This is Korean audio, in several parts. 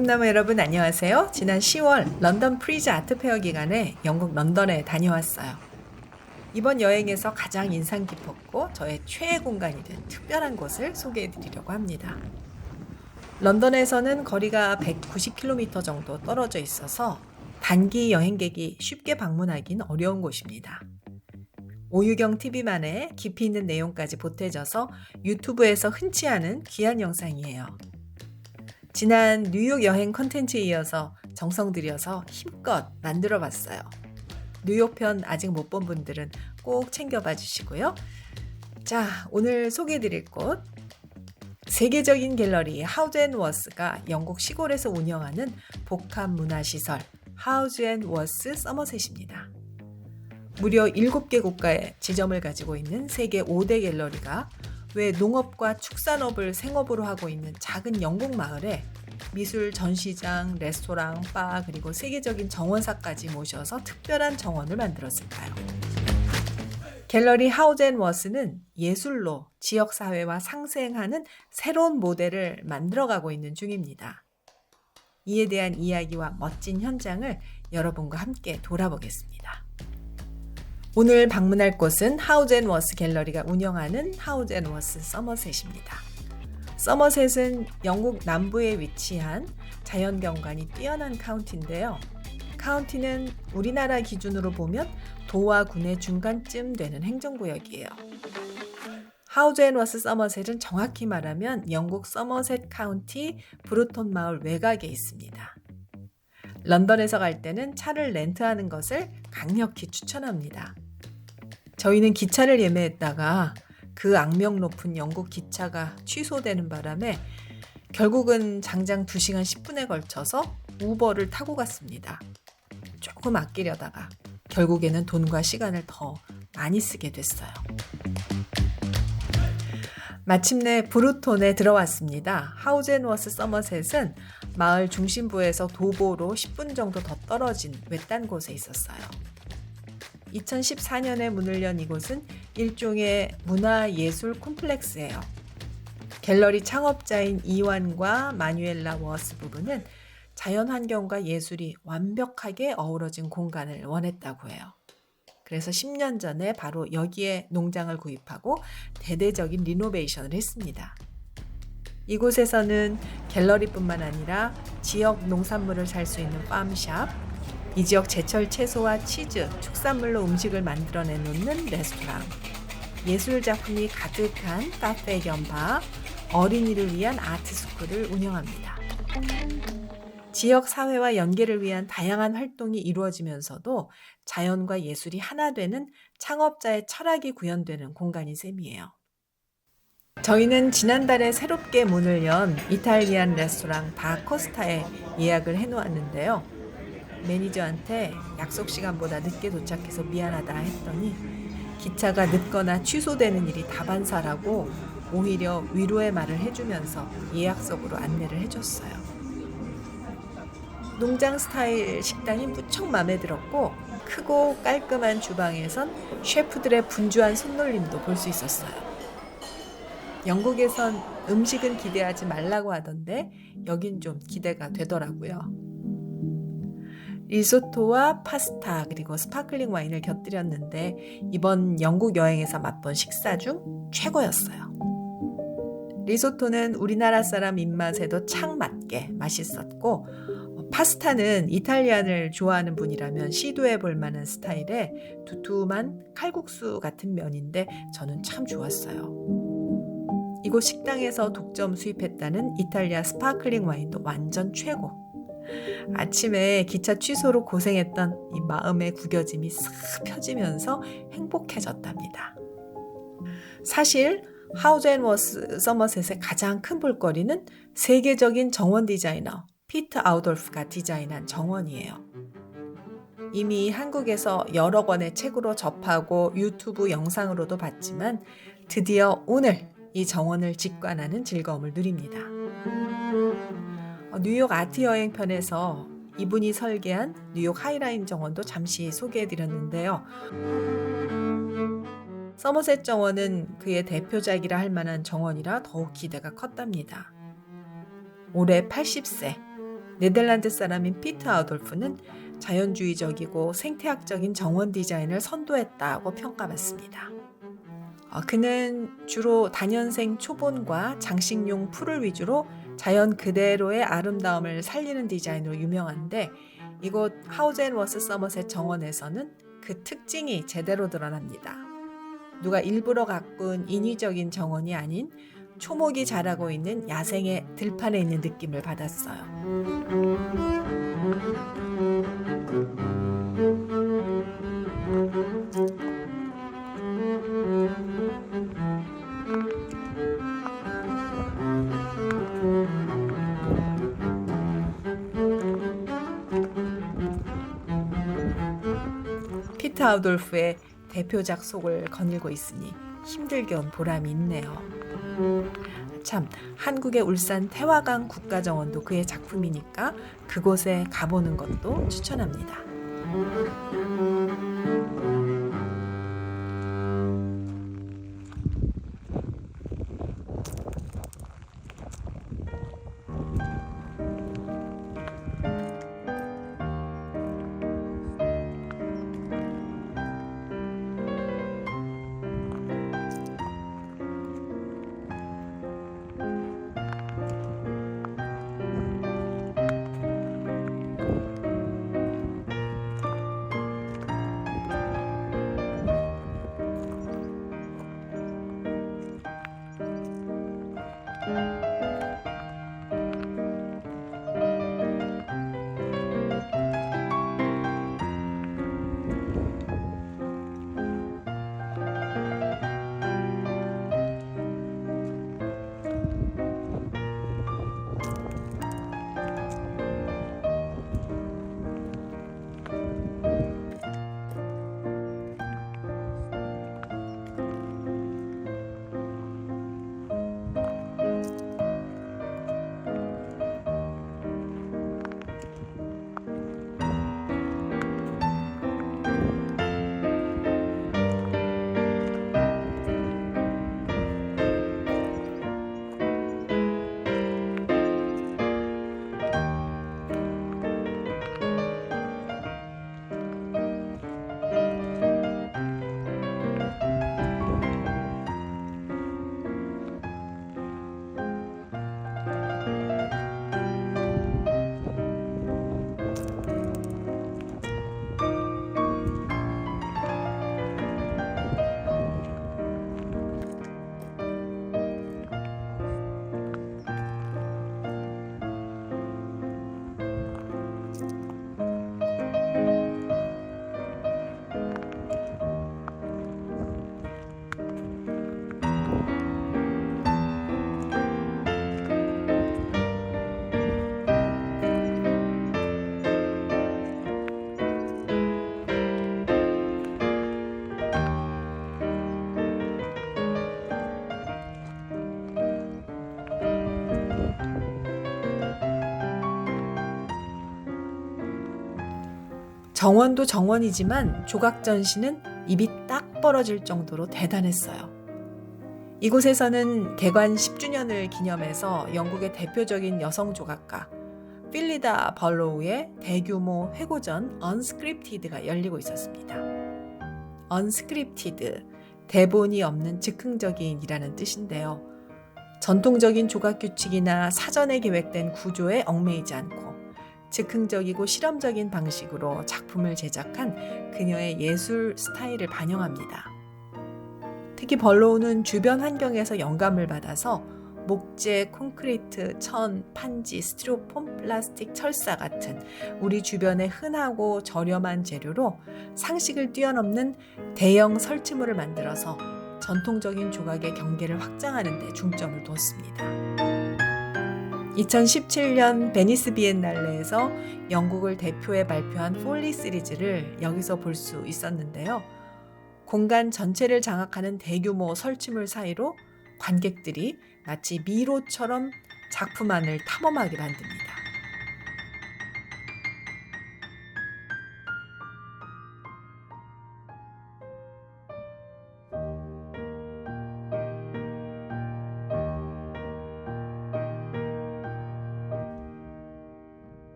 꿈나무 여러분 안녕하세요. 지난 10월 런던 프리즈 아트 페어 기간에 영국 런던에 다녀왔어요. 이번 여행에서 가장 인상 깊었고 저의 최애 공간이 된 특별한 곳을 소개해 드리려고 합니다. 런던에서는 거리가 190km 정도 떨어져 있어서 단기 여행객이 쉽게 방문하긴 어려운 곳입니다. 오유경 TV만의 깊이 있는 내용까지 보태져서 유튜브에서 흔치 않은 귀한 영상이에요. 지난 뉴욕 여행 컨텐츠에 이어서 정성 들여서 힘껏 만들어 봤어요. 뉴욕 편 아직 못 본 분들은 꼭 챙겨봐 주시고요. 자, 오늘 소개해 드릴 곳 세계적인 갤러리 하우즈앤워스가 영국 시골에서 운영하는 복합 문화시설 하우즈앤워스 서머셋입니다. 무려 7개 국가의 지점을 가지고 있는 세계 5대 갤러리가 왜 농업과 축산업을 생업으로 하고 있는 작은 영국 마을에 미술 전시장, 레스토랑, 바 그리고 세계적인 정원사까지 모셔서 특별한 정원을 만들었을까요? 갤러리 하우즈앤워스는 예술로 지역사회와 상생하는 새로운 모델을 만들어가고 있는 중입니다. 이에 대한 이야기와 멋진 현장을 여러분과 함께 돌아보겠습니다. 오늘 방문할 곳은 하우즈앤워스 갤러리가 운영하는 하우즈앤워스 서머셋입니다. 서머셋은 영국 남부에 위치한 자연경관이 뛰어난 카운티인데요. 카운티는 우리나라 기준으로 보면 도와 군의 중간쯤 되는 행정구역이에요. 하우즈앤워스 서머셋은 정확히 말하면 영국 서머셋 카운티 브루톤 마을 외곽에 있습니다. 런던에서 갈 때는 차를 렌트하는 것을 강력히 추천합니다. 저희는 기차를 예매했다가 그 악명 높은 영국 기차가 취소되는 바람에 결국은 장장 2시간 10분에 걸쳐서 우버를 타고 갔습니다. 조금 아끼려다가 결국에는 돈과 시간을 더 많이 쓰게 됐어요. 마침내 브루톤에 들어왔습니다. 하우즈앤워스 서머셋은 마을 중심부에서 도보로 10분 정도 더 떨어진 외딴 곳에 있었어요. 2014년에 문을 연 이곳은 일종의 문화예술 콤플렉스예요. 갤러리 창업자인 이완과 마뉴엘라 워스 부부는 자연환경과 예술이 완벽하게 어우러진 공간을 원했다고 해요. 그래서 10년 전에 바로 여기에 농장을 구입하고 대대적인 리노베이션을 했습니다. 이곳에서는 갤러리뿐만 아니라 지역 농산물을 살 수 있는 팜샵, 이 지역 제철 채소와 치즈, 축산물로 음식을 만들어내 놓는 레스토랑, 예술 작품이 가득한 카페 겸 바, 어린이를 위한 아트 스쿨을 운영합니다. 지역 사회와 연계를 위한 다양한 활동이 이루어지면서도 자연과 예술이 하나 되는 창업자의 철학이 구현되는 공간인 셈이에요. 저희는 지난달에 새롭게 문을 연 이탈리안 레스토랑 다 코스타에 예약을 해놓았는데요. 매니저한테 약속 시간보다 늦게 도착해서 미안하다 했더니 기차가 늦거나 취소되는 일이 다반사라고 오히려 위로의 말을 해주면서 예약석으로 안내를 해줬어요. 농장 스타일 식당이 무척 마음에 들었고 크고 깔끔한 주방에선 셰프들의 분주한 손놀림도 볼 수 있었어요. 영국에선 음식은 기대하지 말라고 하던데 여긴 좀 기대가 되더라고요. 리조토와 파스타 그리고 스파클링 와인을 곁들였는데 이번 영국 여행에서 맛본 식사 중 최고였어요. 리조토는 우리나라 사람 입맛에도 착 맞게 맛있었고 파스타는 이탈리안을 좋아하는 분이라면 시도해 볼 만한 스타일의 두툼한 칼국수 같은 면인데 저는 참 좋았어요. 이곳 식당에서 독점 수입했다는 이탈리아 스파클링 와인도 완전 최고. 아침에 기차 취소로 고생했던 이 마음의 구겨짐이 싹 펴지면서 행복해졌답니다. 사실 하우즈앤워스 서머셋의 가장 큰 볼거리는 세계적인 정원 디자이너 피터 아우돌프가 디자인한 정원이에요. 이미 한국에서 여러 권의 책으로 접하고 유튜브 영상으로도 봤지만 드디어 오늘 이 정원을 직관하는 즐거움을 누립니다. 뉴욕 아트 여행 편에서 이분이 설계한 뉴욕 하이라인 정원도 잠시 소개해드렸는데요. 서머셋 정원은 그의 대표작이라 할 만한 정원이라 더욱 기대가 컸답니다. 올해 80세, 네덜란드 사람인 피트 아돌프는 자연주의적이고 생태학적인 정원 디자인을 선도했다고 평가받습니다. 그는 주로 다년생 초본과 장식용 풀을 위주로 자연 그대로의 아름다움을 살리는 디자인으로 유명한데, 이곳 하우젠워스 서머셋 정원에서는 그 특징이 제대로 드러납니다. 누가 일부러 가꾼 인위적인 정원이 아닌 초목이 자라고 있는 야생의 들판에 있는 느낌을 받았어요. 피트 아우돌프의 대표작 속을 거닐고 있으니 힘들게 온 보람이 있네요. 참, 한국의 울산 태화강 국가정원도 그의 작품이니까 그곳에 가보는 것도 추천합니다. 정원도 정원이지만 조각 전시는 입이 딱 벌어질 정도로 대단했어요. 이곳에서는 개관 10주년을 기념해서 영국의 대표적인 여성 조각가 필리다 벌로우의 대규모 회고전 언스크립티드가 열리고 있었습니다. 언스크립티드, 대본이 없는 즉흥적인이라는 뜻인데요. 전통적인 조각 규칙이나 사전에 계획된 구조에 얽매이지 않고 즉흥적이고 실험적인 방식으로 작품을 제작한 그녀의 예술 스타일을 반영합니다. 특히 벌로우는 주변 환경에서 영감을 받아서 목재, 콘크리트, 천, 판지, 스티로폼, 플라스틱, 철사 같은 우리 주변에 흔하고 저렴한 재료로 상식을 뛰어넘는 대형 설치물을 만들어서 전통적인 조각의 경계를 확장하는 데 중점을 뒀습니다. 2017년 베니스 비엔날레에서 영국을 대표해 발표한 폴리 시리즈를 여기서 볼 수 있었는데요. 공간 전체를 장악하는 대규모 설치물 사이로 관객들이 마치 미로처럼 작품 안을 탐험하게 만듭니다.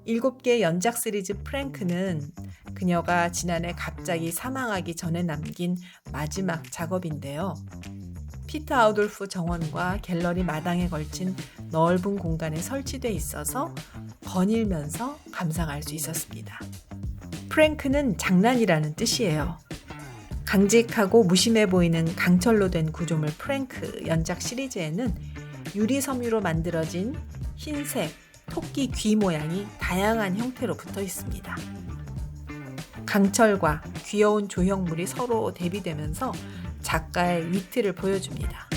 7개 연작 시리즈 프랭크는 그녀가 지난해 갑자기 사망하기 전에 남긴 마지막 작업인데요. 피터 아우돌프 정원과 갤러리 마당에 걸친 넓은 공간에 설치돼 있어서 거닐면서 감상할 수 있었습니다. 프랭크는 장난이라는 뜻이에요. 강직하고 무심해 보이는 강철로 된 구조물 프랭크 연작 시리즈에는 유리 섬유로 만들어진 흰색 토끼 귀 모양이 다양한 형태로 붙어 있습니다. 강철과 귀여운 조형물이 서로 대비되면서 작가의 위트를 보여줍니다.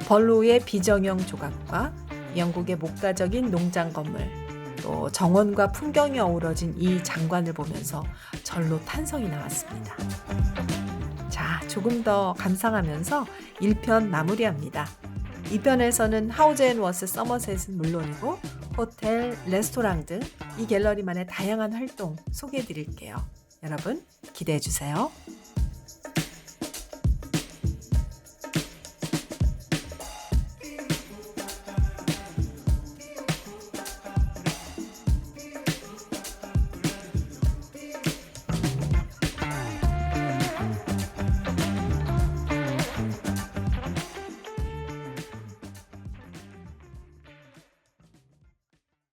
벌로우의 비정형 조각과 영국의 목가적인 농장 건물, 또 정원과 풍경이 어우러진 이 장관을 보면서 절로 탄성이 나왔습니다. 자, 조금 더 감상하면서 1편 마무리합니다. 2편에서는 하우즈 앤 워스 서머셋은 물론이고 호텔, 레스토랑 등 이 갤러리만의 다양한 활동 소개해 드릴게요. 여러분 기대해 주세요.